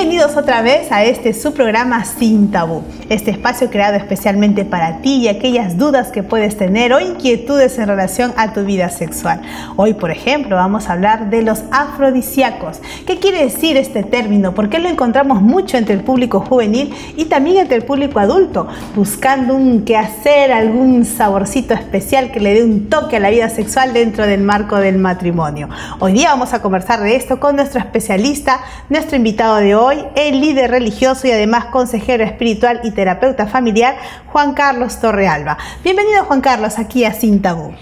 Bienvenidos otra vez a su programa Sin Tabú, este espacio creado especialmente para ti y aquellas dudas que puedes tener o inquietudes en relación a tu vida sexual. Hoy, por ejemplo, vamos a hablar de los afrodisíacos. ¿Qué quiere decir este término? ¿Por qué lo encontramos mucho entre el público juvenil y también entre el público adulto? Buscando un quehacer, algún saborcito especial que le dé un toque a la vida sexual dentro del marco del matrimonio. Hoy día vamos a conversar de esto con nuestro especialista, nuestro invitado de hoy, el líder religioso y además consejero espiritual y terapeuta familiar, Juan Carlos Torrealba. Bienvenido, Juan Carlos, aquí a Sin Tabú.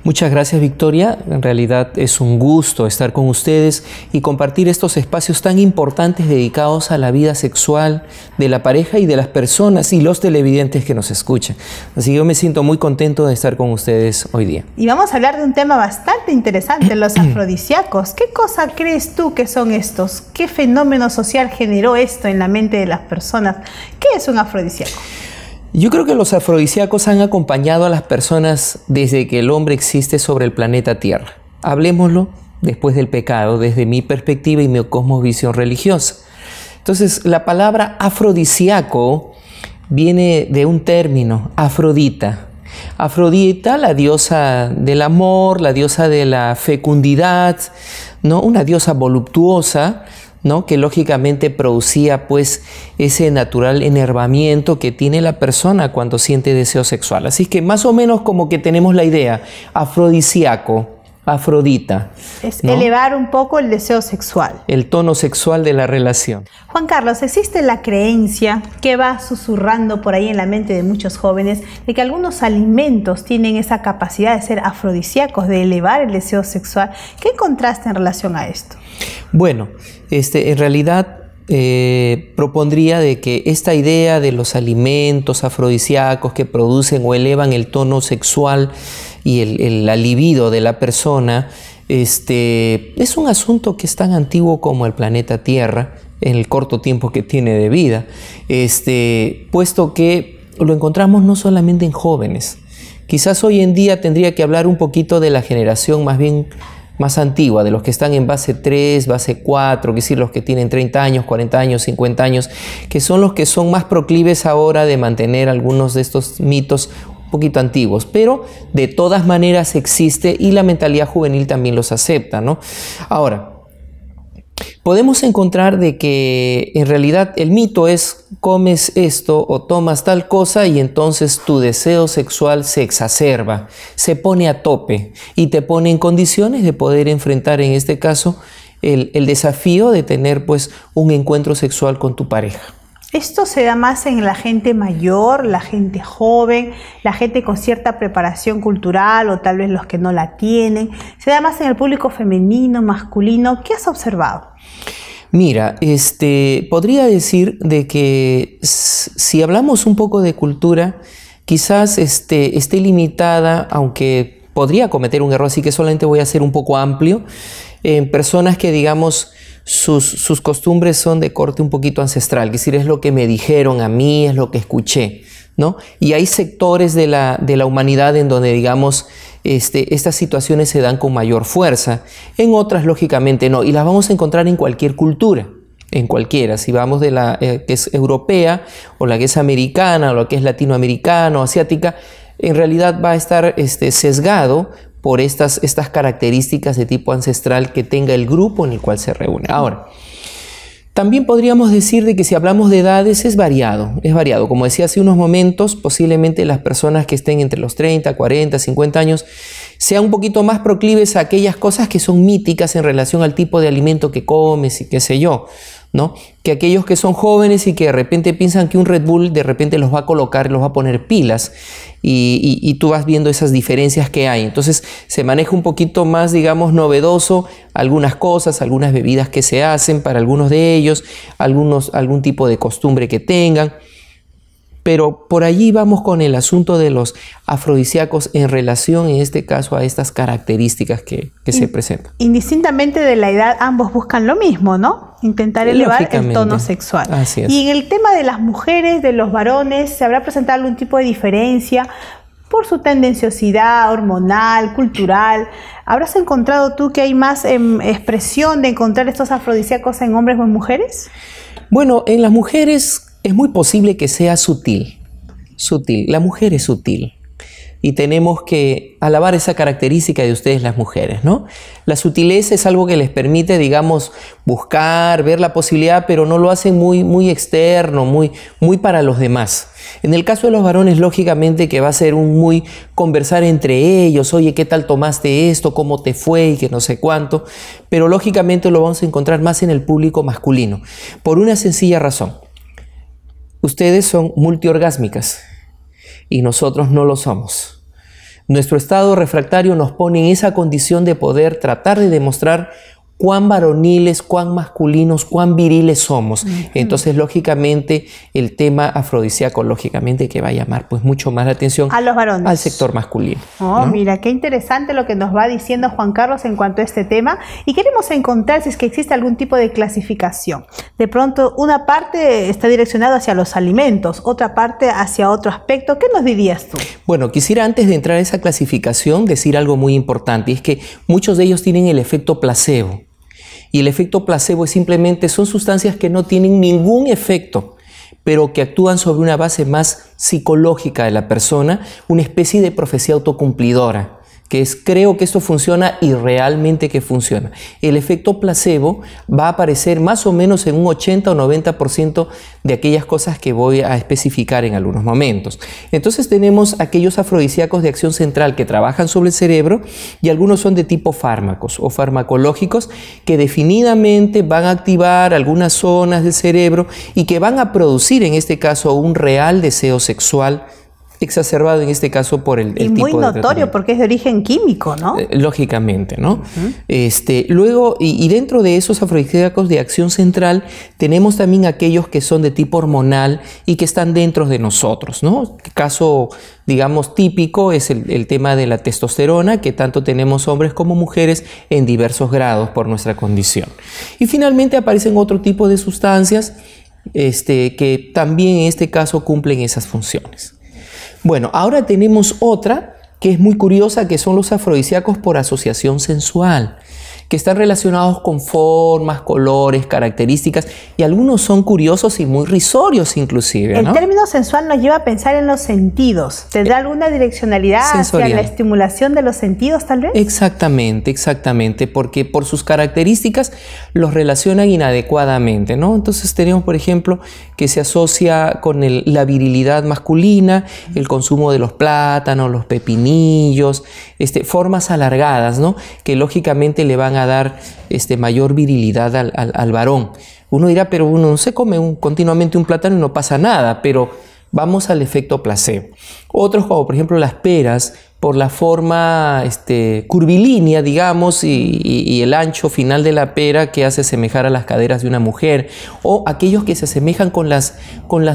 Muchas gracias, Victoria. En realidad es un gusto estar con ustedes y compartir estos espacios tan importantes dedicados a la vida sexual de la pareja y de las personas y los televidentes que nos escuchan. Así que yo me siento muy contento de estar con ustedes hoy día. Y vamos a hablar de un tema bastante interesante, los afrodisíacos. ¿Qué cosa crees tú que son estos? ¿Qué fenómeno social generó esto en la mente de las personas? ¿Qué es un afrodisíaco? Yo creo que los afrodisíacos han acompañado a las personas desde que el hombre existe sobre el planeta Tierra. Hablemoslo después del pecado, desde mi perspectiva y mi cosmovisión religiosa. Entonces, la palabra afrodisíaco viene de un término, Afrodita. Afrodita, la diosa del amor, la diosa de la fecundidad, ¿no? Una diosa voluptuosa, ¿no? Que lógicamente producía pues ese natural enervamiento que tiene la persona cuando siente deseo sexual. Así que más o menos como que tenemos la idea, afrodisíaco, Afrodita. Es, ¿no?, elevar un poco el deseo sexual. El tono sexual de la relación. Juan Carlos, existe la creencia que va susurrando por ahí en la mente de muchos jóvenes de que algunos alimentos tienen esa capacidad de ser afrodisíacos, de elevar el deseo sexual. ¿Qué contraste en relación a esto? Bueno, en realidad propondría de que esta idea de los alimentos afrodisíacos que producen o elevan el tono sexual y la libido de la persona, es un asunto que es tan antiguo como el planeta Tierra, en el corto tiempo que tiene de vida, puesto que lo encontramos no solamente en jóvenes. Quizás hoy en día tendría que hablar un poquito de la generación más antigua, de los que están en base 3, base 4, es decir, los que tienen 30 años, 40 años, 50 años, que son los que son más proclives ahora de mantener algunos de estos mitos un poquito antiguos, pero de todas maneras existe y la mentalidad juvenil también los acepta, ¿no? Ahora, podemos encontrar de que en realidad el mito es comes esto o tomas tal cosa y entonces tu deseo sexual se exacerba, se pone a tope y te pone en condiciones de poder enfrentar en este caso el desafío de tener pues un encuentro sexual con tu pareja. ¿Esto se da más en la gente mayor, la gente joven, la gente con cierta preparación cultural o tal vez los que no la tienen? ¿Se da más en el público femenino, masculino? ¿Qué has observado? Mira, podría decir de que si hablamos un poco de cultura, quizás esté limitada, aunque podría cometer un error, así que solamente voy a ser un poco amplio, en personas que digamos sus costumbres son de corte un poquito ancestral, es decir, es lo que me dijeron a mí, es lo que escuché, ¿no? Y hay sectores de la humanidad en donde, digamos, estas situaciones se dan con mayor fuerza, en otras, lógicamente, no, y las vamos a encontrar en cualquier cultura, en cualquiera, si vamos de la que es europea, o la que es americana, o la que es latinoamericana o asiática, en realidad va a estar sesgado por estas características de tipo ancestral que tenga el grupo en el cual se reúne. Ahora, también podríamos decir de que si hablamos de edades es variado. Como decía hace unos momentos, posiblemente las personas que estén entre los 30, 40, 50 años sean un poquito más proclives a aquellas cosas que son míticas en relación al tipo de alimento que comes y qué sé yo, ¿no? Que aquellos que son jóvenes y que de repente piensan que un Red Bull de repente los va a colocar, los va a poner pilas y tú vas viendo esas diferencias que hay. Entonces se maneja un poquito más, digamos, novedoso algunas cosas, algunas bebidas que se hacen para algunos de ellos, algún tipo de costumbre que tengan. Pero por allí vamos con el asunto de los afrodisíacos en relación, en este caso, a estas características que se presentan. Indistintamente de la edad, ambos buscan lo mismo, ¿no? Intentar elevar el tono sexual. Así es. Y en el tema de las mujeres, de los varones, ¿se habrá presentado algún tipo de diferencia por su tendenciosidad hormonal, cultural? ¿Habrás encontrado tú que hay más expresión de encontrar estos afrodisíacos en hombres o en mujeres? Bueno, en las mujeres es muy posible que sea sutil. La mujer es sutil. Y tenemos que alabar esa característica de ustedes las mujeres, ¿no? La sutileza es algo que les permite, digamos, buscar, ver la posibilidad, pero no lo hacen muy externo, muy para los demás. En el caso de los varones, lógicamente que va a ser muy conversar entre ellos, oye, ¿qué tal tomaste esto? ¿Cómo te fue? Y que no sé cuánto. Pero lógicamente lo vamos a encontrar más en el público masculino, por una sencilla razón. Ustedes son multiorgásmicas y nosotros no lo somos. Nuestro estado refractario nos pone en esa condición de poder tratar de demostrar cuán varoniles, cuán masculinos, cuán viriles somos. Entonces, lógicamente, el tema afrodisíaco, lógicamente, que va a llamar pues mucho más la atención a los varones, al sector masculino. Oh, ¿no? Mira, qué interesante lo que nos va diciendo Juan Carlos en cuanto a este tema. Y queremos encontrar si es que existe algún tipo de clasificación. De pronto, una parte está direccionada hacia los alimentos, otra parte hacia otro aspecto. ¿Qué nos dirías tú? Bueno, quisiera antes de entrar a esa clasificación decir algo muy importante, y es que muchos de ellos tienen el efecto placebo. Y el efecto placebo es simplemente, son sustancias que no tienen ningún efecto, pero que actúan sobre una base más psicológica de la persona, una especie de profecía autocumplidora, que es creo que esto funciona y realmente que funciona. El efecto placebo va a aparecer más o menos en un 80 o 90% de aquellas cosas que voy a especificar en algunos momentos. Entonces tenemos aquellos afrodisíacos de acción central que trabajan sobre el cerebro y algunos son de tipo fármacos o farmacológicos que definidamente van a activar algunas zonas del cerebro y que van a producir en este caso un real deseo sexual exacerbado en este caso por el tipo de muy notorio porque es de origen químico, ¿no? Lógicamente, ¿no? Luego, y dentro de esos afrodisíacos de acción central, tenemos también aquellos que son de tipo hormonal y que están dentro de nosotros, ¿no? El caso, digamos, típico es el tema de la testosterona, que tanto tenemos hombres como mujeres en diversos grados por nuestra condición. Y finalmente aparecen otro tipo de sustancias que también en este caso cumplen esas funciones. Bueno, ahora tenemos otra que es muy curiosa, que son los afrodisíacos por asociación sensual, que están relacionados con formas, colores, características, y algunos son curiosos y muy risorios inclusive, ¿no? El término sensual nos lleva a pensar en los sentidos. ¿Tendrá alguna direccionalidad sensorial hacia la estimulación de los sentidos, tal vez? Exactamente, porque por sus características los relacionan inadecuadamente, ¿no? Entonces tenemos, por ejemplo, que se asocia con la virilidad masculina, el consumo de los plátanos, los pepinillos, formas alargadas, ¿no? Que lógicamente le van a dar mayor virilidad al varón. Uno dirá, pero uno se come continuamente un plátano y no pasa nada, pero vamos al efecto placebo. Otros, como por ejemplo las peras, por la forma curvilínea, digamos, y el ancho final de la pera que hace asemejar a las caderas de una mujer, o aquellos que se asemejan con las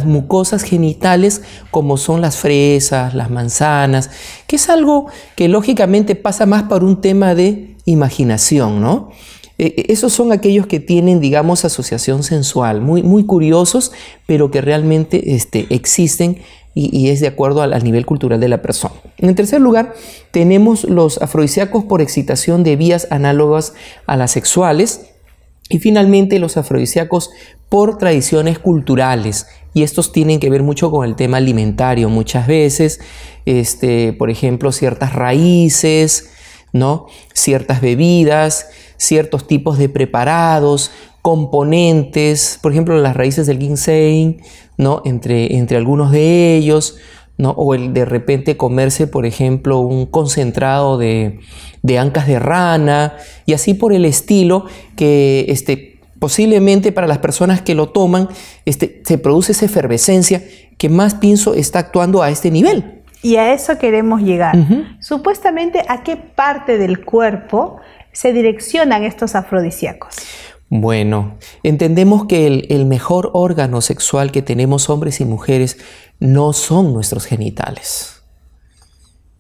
mucosas genitales, como son las fresas, las manzanas, que es algo que lógicamente pasa más por un tema de imaginación, ¿no? Esos son aquellos que tienen, digamos, asociación sensual, muy curiosos, pero que realmente existen y es de acuerdo al nivel cultural de la persona. En tercer lugar, tenemos los afrodisíacos por excitación de vías análogas a las sexuales y finalmente los afrodisíacos por tradiciones culturales. Y estos tienen que ver mucho con el tema alimentario muchas veces, por ejemplo, ciertas raíces, ¿no? Ciertas bebidas, ciertos tipos de preparados, componentes, por ejemplo, las raíces del ginseng, ¿no? Entre algunos de ellos, ¿no? O el de repente comerse, por ejemplo, un concentrado de ancas de rana y así por el estilo que posiblemente para las personas que lo toman se produce esa efervescencia que más pienso está actuando a este nivel. Y a eso queremos llegar. Supuestamente, ¿a qué parte del cuerpo se direccionan estos afrodisíacos? Bueno, entendemos que el mejor órgano sexual que tenemos hombres y mujeres no son nuestros genitales.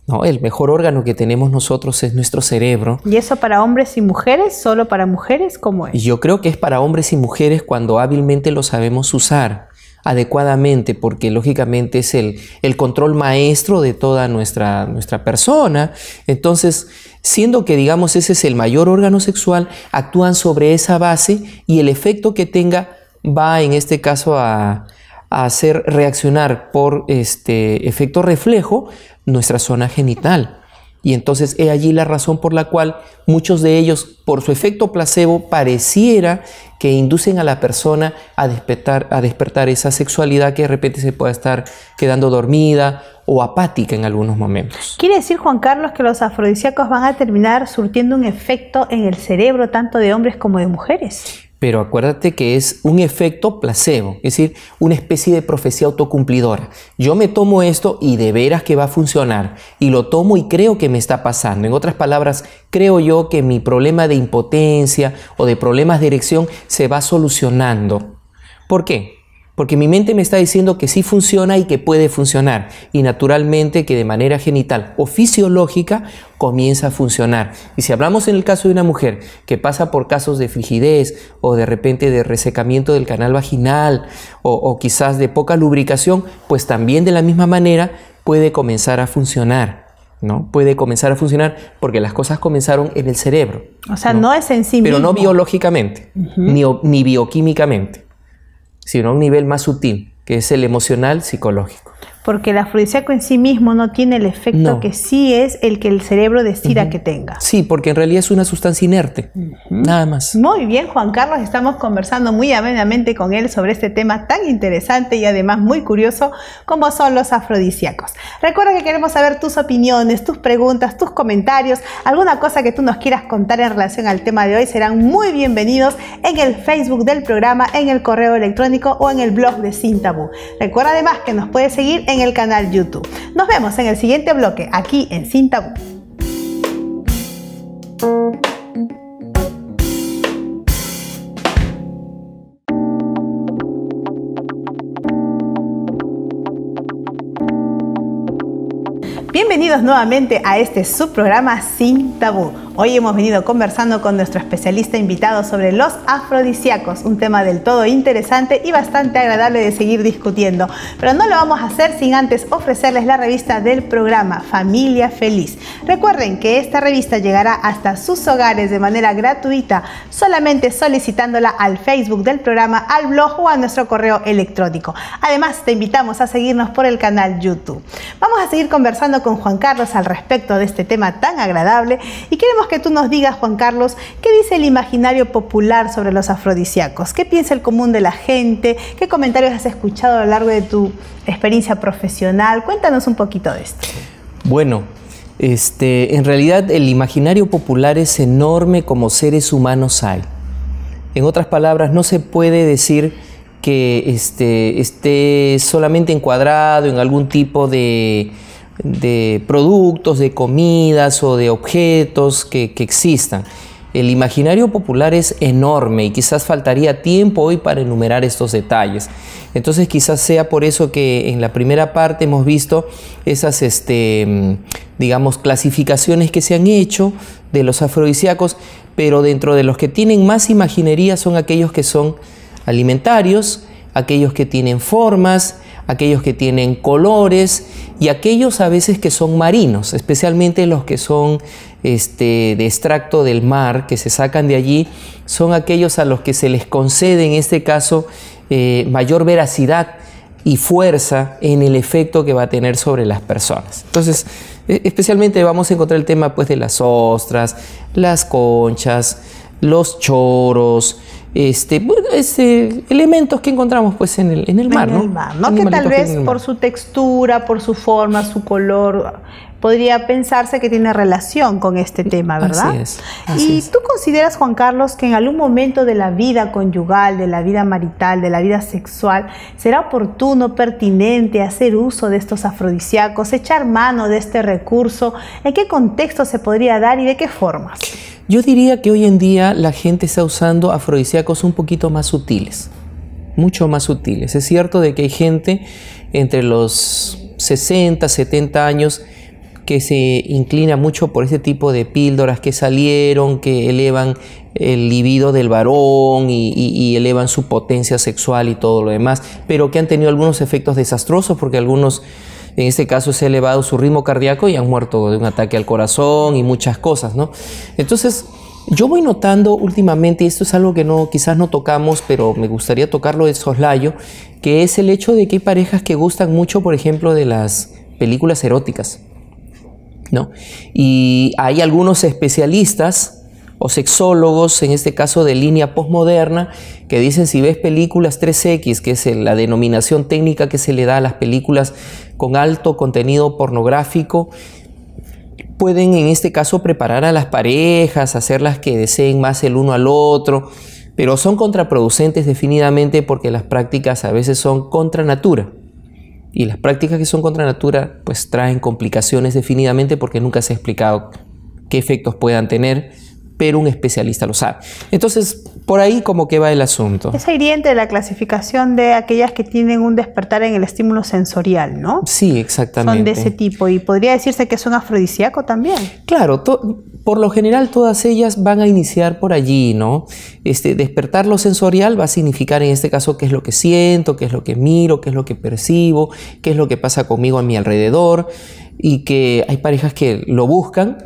No, el mejor órgano que tenemos nosotros es nuestro cerebro. ¿Y eso para hombres y mujeres? ¿Solo para mujeres? ¿Cómo es? Yo creo que es para hombres y mujeres cuando hábilmente lo sabemos usar adecuadamente, porque lógicamente es el control maestro de toda nuestra persona. Entonces, siendo que digamos ese es el mayor órgano sexual, actúan sobre esa base y el efecto que tenga va en este caso a hacer reaccionar por efecto reflejo nuestra zona genital. Y entonces es allí la razón por la cual muchos de ellos, por su efecto placebo, pareciera que inducen a la persona a despertar esa sexualidad que de repente se pueda estar quedando dormida o apática en algunos momentos. ¿Quiere decir, Juan Carlos, que los afrodisíacos van a terminar surtiendo un efecto en el cerebro tanto de hombres como de mujeres? Pero acuérdate que es un efecto placebo, es decir, una especie de profecía autocumplidora. Yo me tomo esto y de veras que va a funcionar, y lo tomo y creo que me está pasando. En otras palabras, creo yo que mi problema de impotencia o de problemas de erección se va solucionando. ¿Por qué? Porque mi mente me está diciendo que sí funciona y que puede funcionar. Y naturalmente que de manera genital o fisiológica comienza a funcionar. Y si hablamos en el caso de una mujer que pasa por casos de frigidez o de repente de resecamiento del canal vaginal o quizás de poca lubricación, pues también de la misma manera puede comenzar a funcionar, ¿no? Puede comenzar a funcionar porque las cosas comenzaron en el cerebro. O sea, no es en sí mismo. Pero no biológicamente, ni bioquímicamente, sino a un nivel más sutil, que es el emocional psicológico. Porque el afrodisíaco en sí mismo no tiene el efecto que sí es el que el cerebro decida que tenga. Sí, porque en realidad es una sustancia inerte, nada más. Muy bien, Juan Carlos, estamos conversando muy amenamente con él sobre este tema tan interesante y además muy curioso como son los afrodisíacos. Recuerda que queremos saber tus opiniones, tus preguntas, tus comentarios, alguna cosa que tú nos quieras contar en relación al tema de hoy, serán muy bienvenidos en el Facebook del programa, en el correo electrónico o en el blog de Sin Tabú. Recuerda además que nos puedes seguir en el canal YouTube. Nos vemos en el siguiente bloque aquí en Sin Tabú. Bienvenidos nuevamente a este subprograma Sin Tabú. Hoy hemos venido conversando con nuestro especialista invitado sobre los afrodisíacos, un tema del todo interesante y bastante agradable de seguir discutiendo. Pero no lo vamos a hacer sin antes ofrecerles la revista del programa Familia Feliz. Recuerden que esta revista llegará hasta sus hogares de manera gratuita, solamente solicitándola al Facebook del programa, al blog o a nuestro correo electrónico. Además, te invitamos a seguirnos por el canal YouTube. Vamos a seguir conversando con Juan Carlos al respecto de este tema tan agradable y queremos que tú nos digas, Juan Carlos, ¿qué dice el imaginario popular sobre los afrodisíacos? ¿Qué piensa el común de la gente? ¿Qué comentarios has escuchado a lo largo de tu experiencia profesional? Cuéntanos un poquito de esto. Bueno, en realidad el imaginario popular es enorme como seres humanos hay. En otras palabras, no se puede decir que esté solamente encuadrado en algún tipo de productos, de comidas o de objetos que existan. El imaginario popular es enorme y quizás faltaría tiempo hoy para enumerar estos detalles. Entonces quizás sea por eso que en la primera parte hemos visto esas, digamos, clasificaciones que se han hecho de los afrodisíacos, pero dentro de los que tienen más imaginería son aquellos que son alimentarios, aquellos que tienen formas, aquellos que tienen colores y aquellos a veces que son marinos, especialmente los que son de extracto del mar, que se sacan de allí, son aquellos a los que se les concede en este caso mayor veracidad y fuerza en el efecto que va a tener sobre las personas. Entonces, especialmente vamos a encontrar el tema pues de las ostras, las conchas, los choros, elementos que encontramos pues en el mar, ¿no? En el mar, ¿no? Que tal vez por su textura, por su forma, su color, podría pensarse que tiene relación con este tema, ¿verdad? Así es. ¿Tú consideras, Juan Carlos, que en algún momento de la vida conyugal, de la vida marital, de la vida sexual, será oportuno, pertinente hacer uso de estos afrodisíacos, echar mano de este recurso? ¿En qué contexto se podría dar y de qué formas? Yo diría que hoy en día la gente está usando afrodisíacos un poquito más sutiles, mucho más sutiles. Es cierto de que hay gente entre los 60, 70 años que se inclina mucho por este tipo de píldoras que salieron, que elevan el libido del varón y elevan su potencia sexual y todo lo demás, pero que han tenido algunos efectos desastrosos porque algunos, en este caso, se ha elevado su ritmo cardíaco y han muerto de un ataque al corazón y muchas cosas, ¿no? Entonces, Yo voy notando últimamente, y esto es algo que quizás no tocamos, pero me gustaría tocarlo de soslayo, que es el hecho de que hay parejas que gustan mucho, por ejemplo, de las películas eróticas, ¿no? Y hay algunos especialistas o sexólogos, en este caso de línea postmoderna, que dicen si ves películas 3X, que es la denominación técnica que se le da a las películas con alto contenido pornográfico, pueden en este caso preparar a las parejas, hacerlas que deseen más el uno al otro, pero son contraproducentes definitivamente porque las prácticas a veces son contra natura. Y las prácticas que son contra natura pues traen complicaciones definitivamente porque nunca se ha explicado qué efectos puedan tener, pero un especialista lo sabe. Entonces, por ahí como que va el asunto. Es hiriente de la clasificación de aquellas que tienen un despertar en el estímulo sensorial, ¿no? Sí, exactamente. Son de ese tipo y podría decirse que son afrodisíaco también. Claro, por lo general todas ellas van a iniciar por allí, ¿no? Despertar lo sensorial va a significar en este caso qué es lo que siento, qué es lo que miro, qué es lo que percibo, qué es lo que pasa conmigo a mi alrededor, y que hay parejas que lo buscan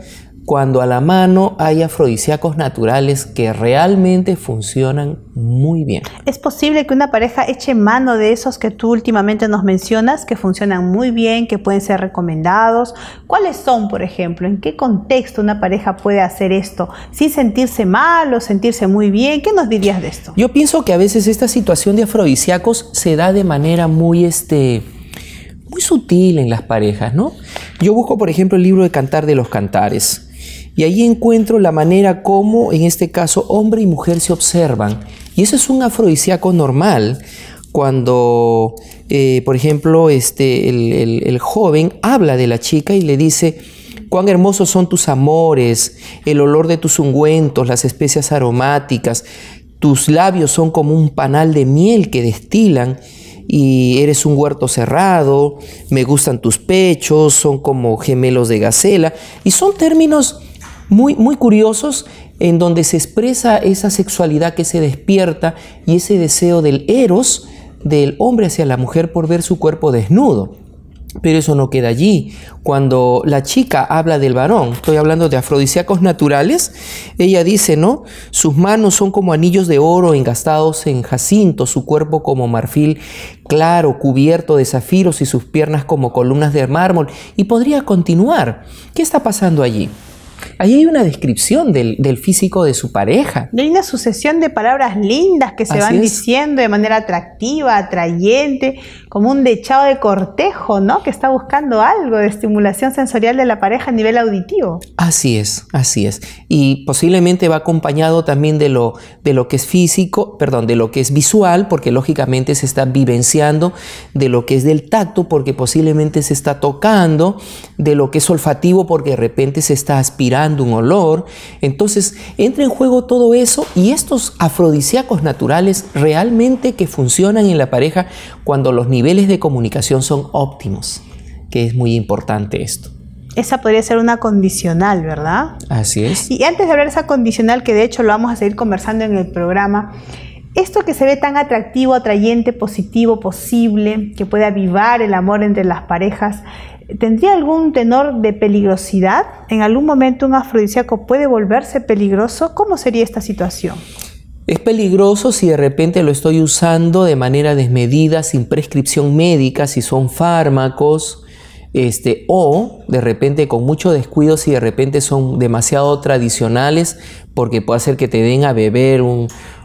cuando a la mano hay afrodisíacos naturales que realmente funcionan muy bien. ¿Es posible que una pareja eche mano de esos que tú últimamente nos mencionas, que funcionan muy bien, que pueden ser recomendados? ¿Cuáles son, por ejemplo? ¿En qué contexto una pareja puede hacer esto sin sentirse mal o sentirse muy bien? ¿Qué nos dirías de esto? Yo pienso que a veces esta situación de afrodisíacos se da de manera muy sutil en las parejas, ¿no? Yo busco, por ejemplo, el libro de Cantar de los Cantares. Y ahí encuentro la manera como, en este caso, hombre y mujer se observan. Y eso es un afrodisíaco normal. Cuando, por ejemplo, el joven habla de la chica y le dice: cuán hermosos son tus amores, el olor de tus ungüentos, las especias aromáticas, tus labios son como un panal de miel que destilan, y eres un huerto cerrado, me gustan tus pechos, son como gemelos de gacela. Y son términos muy, muy curiosos en donde se expresa esa sexualidad que se despierta y ese deseo del eros del hombre hacia la mujer por ver su cuerpo desnudo. Pero eso no queda allí. Cuando la chica habla del varón, estoy hablando de afrodisíacos naturales, ella dice, ¿no? Sus manos son como anillos de oro engastados en jacinto, su cuerpo como marfil claro, cubierto de zafiros, y sus piernas como columnas de mármol. Y podría continuar. ¿Qué está pasando allí? Ahí hay una descripción del físico de su pareja. Hay una sucesión de palabras lindas que se van diciendo de manera atractiva, atrayente, como un dechado de cortejo, ¿no? Que está buscando algo de estimulación sensorial de la pareja a nivel auditivo. Así es, así es. Y posiblemente va acompañado también de lo que es físico, perdón, de lo que es visual, porque lógicamente se está vivenciando, de lo que es del tacto, porque posiblemente se está tocando, de lo que es olfativo, porque de repente se está aspirando un olor. Entonces entra en juego todo eso, y estos afrodisíacos naturales realmente que funcionan en la pareja cuando los niveles de comunicación son óptimos, que es muy importante esto. Esa podría ser una condicional, ¿verdad? Así es. Y antes de hablar de esa condicional, que de hecho lo vamos a seguir conversando en el programa, esto que se ve tan atractivo, atrayente, positivo, posible, que puede avivar el amor entre las parejas, ¿tendría algún tenor de peligrosidad? ¿En algún momento un afrodisíaco puede volverse peligroso? ¿Cómo sería esta situación? Es peligroso si de repente lo estoy usando de manera desmedida, sin prescripción médica, si son fármacos, o de repente con mucho descuido si de repente son demasiado tradicionales, porque puede hacer que te den a beber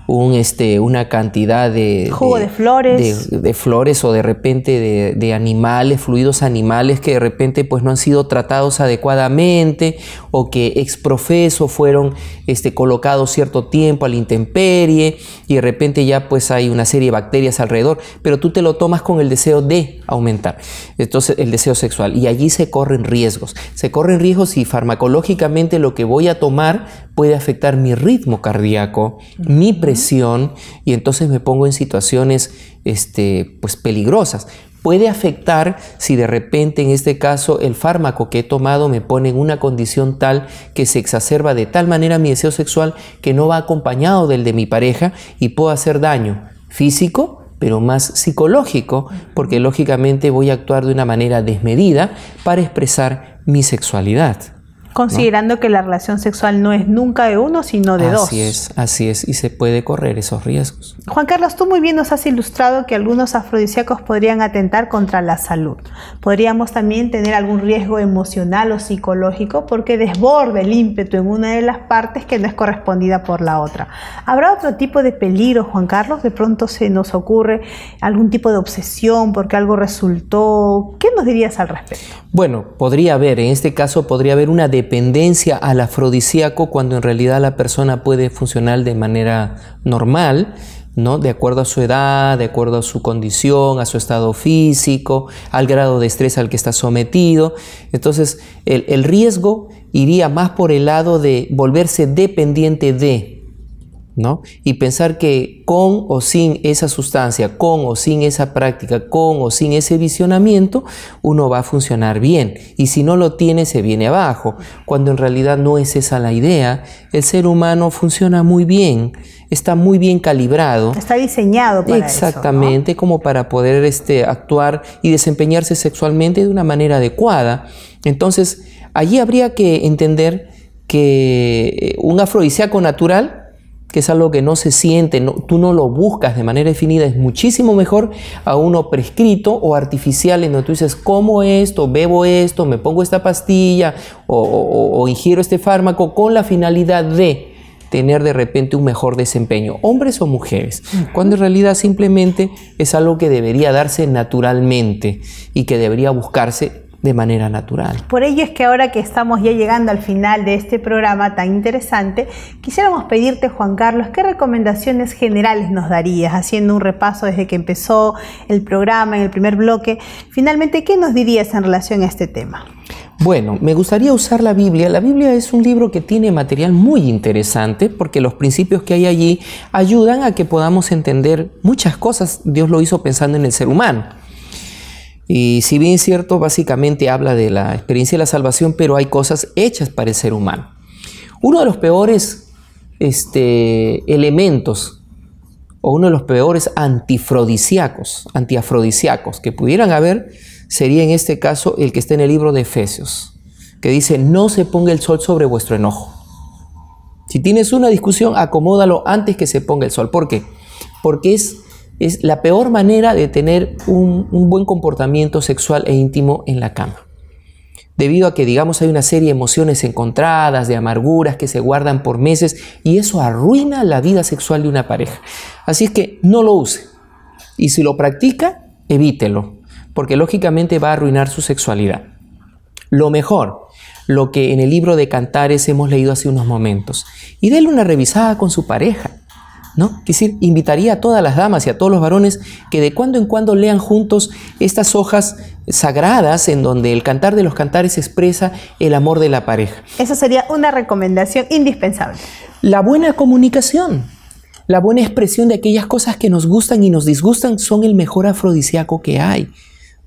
una cantidad de jugo de flores, de flores, o de repente de animales, fluidos animales que de repente pues no han sido tratados adecuadamente, o que exprofeso fueron colocados cierto tiempo a la intemperie, y de repente ya pues hay una serie de bacterias alrededor, pero tú te lo tomas con el deseo de aumentar, entonces el deseo sexual, y allí se corren riesgos y farmacológicamente lo que voy a tomar puede afectar mi ritmo cardíaco, mi presión, y entonces me pongo en situaciones pues peligrosas. Puede afectar si de repente en este caso el fármaco que he tomado me pone en una condición tal que se exacerba de tal manera mi deseo sexual que no va acompañado del de mi pareja, y puedo hacer daño físico, pero más psicológico, porque lógicamente voy a actuar de una manera desmedida para expresar mi sexualidad. Considerando que la relación sexual no es nunca de uno, sino de dos. Así es, y se puede correr esos riesgos. Juan Carlos, tú muy bien nos has ilustrado que algunos afrodisíacos podrían atentar contra la salud. Podríamos también tener algún riesgo emocional o psicológico porque desborde el ímpetu en una de las partes que no es correspondida por la otra. ¿Habrá otro tipo de peligro, Juan Carlos? De pronto se nos ocurre algún tipo de obsesión porque algo resultó. ¿Qué nos dirías al respecto? Bueno, podría haber, en este caso podría haber una dependencia al afrodisíaco cuando en realidad la persona puede funcionar de manera normal, ¿no? De acuerdo a su edad, de acuerdo a su condición, a su estado físico, al grado de estrés al que está sometido. Entonces, el riesgo iría más por el lado de volverse dependiente de, ¿no? Y pensar que con o sin esa sustancia, con o sin esa práctica, con o sin ese visionamiento, uno va a funcionar bien. Y si no lo tiene, se viene abajo. Cuando en realidad no es esa la idea. El ser humano funciona muy bien, está muy bien calibrado. Está diseñado para exactamente, eso, ¿no? Como para poder actuar y desempeñarse sexualmente de una manera adecuada. Entonces, allí habría que entender que un afrodisíaco natural, que es algo que no se siente, tú no lo buscas de manera definida, es muchísimo mejor a uno prescrito o artificial, en donde tú dices, como esto, bebo esto, me pongo esta pastilla o ingiero este fármaco con la finalidad de tener de repente un mejor desempeño, hombres o mujeres, cuando en realidad simplemente es algo que debería darse naturalmente y que debería buscarse de manera natural. Por ello es que ahora que estamos ya llegando al final de este programa tan interesante, quisiéramos pedirte, Juan Carlos, ¿qué recomendaciones generales nos darías? Haciendo un repaso desde que empezó el programa, en el primer bloque, finalmente, ¿qué nos dirías en relación a este tema? Bueno, me gustaría usar la Biblia. La Biblia es un libro que tiene material muy interesante porque los principios que hay allí ayudan a que podamos entender muchas cosas. Dios lo hizo pensando en el ser humano. Y si bien es cierto, básicamente habla de la experiencia de la salvación, pero hay cosas hechas para el ser humano. Uno de los peores elementos o uno de los peores antiafrodisíacos que pudieran haber sería en este caso el que está en el libro de Efesios, que dice, no se ponga el sol sobre vuestro enojo. Si tienes una discusión, acomódalo antes que se ponga el sol. ¿Por qué? Porque es la peor manera de tener un buen comportamiento sexual e íntimo en la cama. Debido a que, digamos, hay una serie de emociones encontradas, de amarguras que se guardan por meses y eso arruina la vida sexual de una pareja. Así es que no lo use. Y si lo practica, evítelo, porque lógicamente va a arruinar su sexualidad. Lo mejor, lo que en el libro de Cantares hemos leído hace unos momentos, y déle una revisada con su pareja, ¿no? Es decir, invitaría a todas las damas y a todos los varones que de cuando en cuando lean juntos estas hojas sagradas en donde el Cantar de los Cantares expresa el amor de la pareja. Esa sería una recomendación indispensable. La buena comunicación, la buena expresión de aquellas cosas que nos gustan y nos disgustan son el mejor afrodisíaco que hay,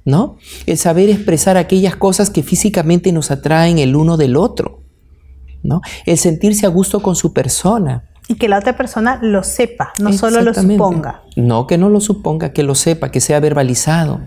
¿no? El saber expresar aquellas cosas que físicamente nos atraen el uno del otro, ¿no? El sentirse a gusto con su persona. Y que la otra persona lo sepa, no solo lo suponga. No, que no lo suponga, que lo sepa, que sea verbalizado.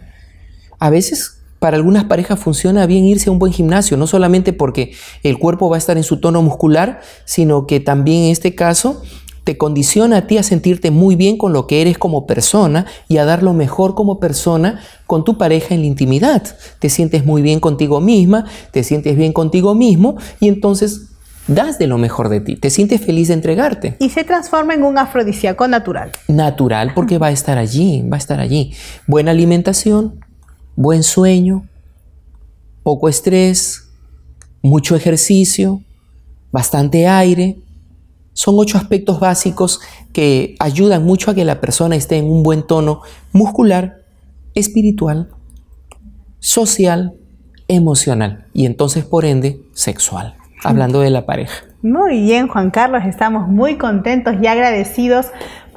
A veces, para algunas parejas funciona bien irse a un buen gimnasio, no solamente porque el cuerpo va a estar en su tono muscular, sino que también en este caso te condiciona a ti a sentirte muy bien con lo que eres como persona y a dar lo mejor como persona con tu pareja en la intimidad. Te sientes muy bien contigo misma, te sientes bien contigo mismo y entonces das de lo mejor de ti, te sientes feliz de entregarte. Y se transforma en un afrodisíaco natural. Natural, porque va a estar allí, va a estar allí. Buena alimentación, buen sueño, poco estrés, mucho ejercicio, bastante aire. Son 8 aspectos básicos que ayudan mucho a que la persona esté en un buen tono muscular, espiritual, social, emocional y entonces por ende sexual. Hablando de la pareja. Muy bien, Juan Carlos, estamos muy contentos y agradecidos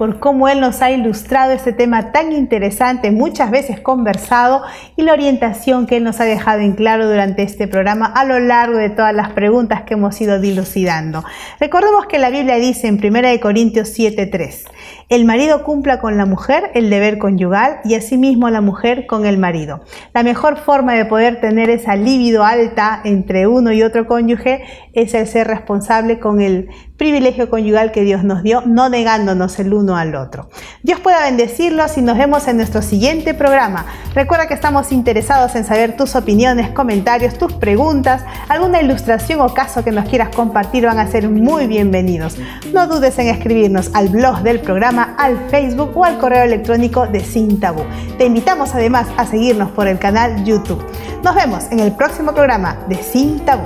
por cómo él nos ha ilustrado este tema tan interesante, muchas veces conversado, y la orientación que él nos ha dejado en claro durante este programa a lo largo de todas las preguntas que hemos ido dilucidando. Recordemos que la Biblia dice en 1 Corintios 7:3, el marido cumpla con la mujer el deber conyugal y asimismo la mujer con el marido. La mejor forma de poder tener esa libido alta entre uno y otro cónyuge es el ser responsable con el privilegio conyugal que Dios nos dio, no negándonos el uno al otro. Dios pueda bendecirlos y nos vemos en nuestro siguiente programa. Recuerda que estamos interesados en saber tus opiniones, comentarios, tus preguntas, alguna ilustración o caso que nos quieras compartir, van a ser muy bienvenidos. No dudes en escribirnos al blog del programa, al Facebook o al correo electrónico de Sin Tabú. Te invitamos además a seguirnos por el canal YouTube. Nos vemos en el próximo programa de Sin Tabú.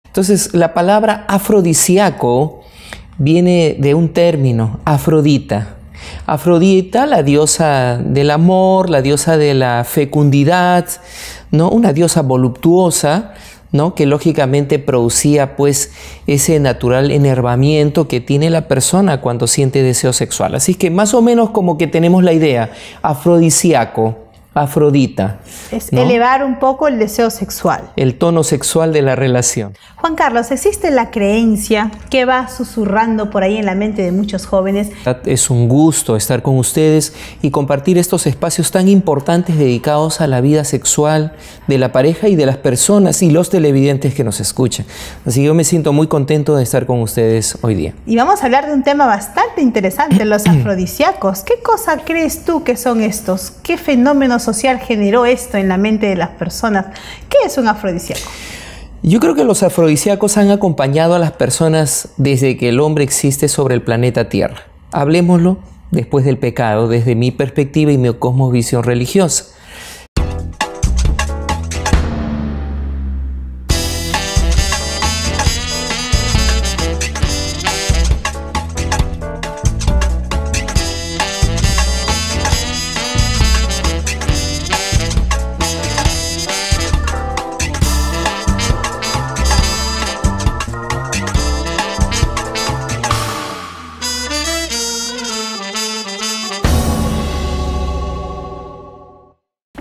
Entonces, la palabra afrodisíaco viene de un término, Afrodita. Afrodita, la diosa del amor, la diosa de la fecundidad, ¿no? Una diosa voluptuosa, ¿no? Que lógicamente producía pues ese natural enervamiento que tiene la persona cuando siente deseo sexual. Así que más o menos como que tenemos la idea, afrodisíaco, Afrodita. Es, ¿no?, elevar un poco el deseo sexual. El tono sexual de la relación. Juan Carlos, existe la creencia que va susurrando por ahí en la mente de muchos jóvenes. Es un gusto estar con ustedes y compartir estos espacios tan importantes dedicados a la vida sexual de la pareja y de las personas y los televidentes que nos escuchan. Así que yo me siento muy contento de estar con ustedes hoy día. Y vamos a hablar de un tema bastante interesante, los afrodisíacos. ¿Qué cosa crees tú que son estos? ¿Qué fenómeno social generó esto en la mente de las personas? ¿Qué es un afrodisíaco? Yo creo que los afrodisíacos han acompañado a las personas desde que el hombre existe sobre el planeta Tierra. Hablemoslo después del pecado, desde mi perspectiva y mi cosmovisión religiosa.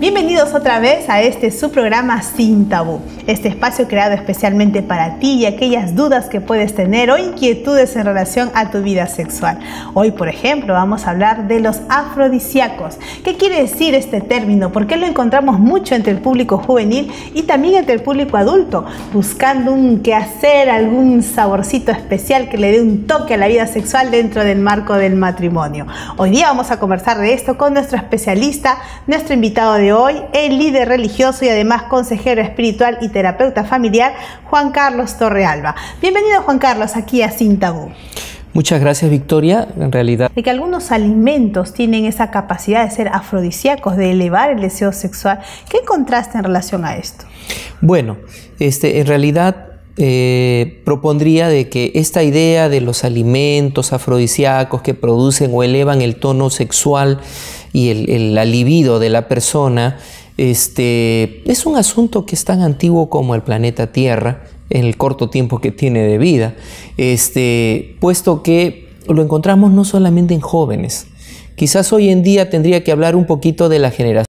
Bienvenidos otra vez a este su programa Sin Tabú, este espacio creado especialmente para ti y aquellas dudas que puedes tener o inquietudes en relación a tu vida sexual. Hoy, por ejemplo, vamos a hablar de los afrodisíacos. ¿Qué quiere decir este término? ¿Por qué lo encontramos mucho entre el público juvenil y también entre el público adulto? Buscando un quehacer, algún saborcito especial que le dé un toque a la vida sexual dentro del marco del matrimonio. Hoy día vamos a conversar de esto con nuestro especialista, nuestro invitado de hoy, el líder religioso y además consejero espiritual y terapeuta familiar, Juan Carlos Torrealba. Bienvenido, Juan Carlos, aquí a Sin Tabú. Muchas gracias, Victoria. En realidad, de que algunos alimentos tienen esa capacidad de ser afrodisíacos, de elevar el deseo sexual. ¿Qué encontraste en relación a esto? Bueno, en realidad propondría de que esta idea de los alimentos afrodisíacos que producen o elevan el tono sexual y la libido de la persona, es un asunto que es tan antiguo como el planeta Tierra, en el corto tiempo que tiene de vida, puesto que lo encontramos no solamente en jóvenes. Quizás hoy en día tendría que hablar un poquito de la generación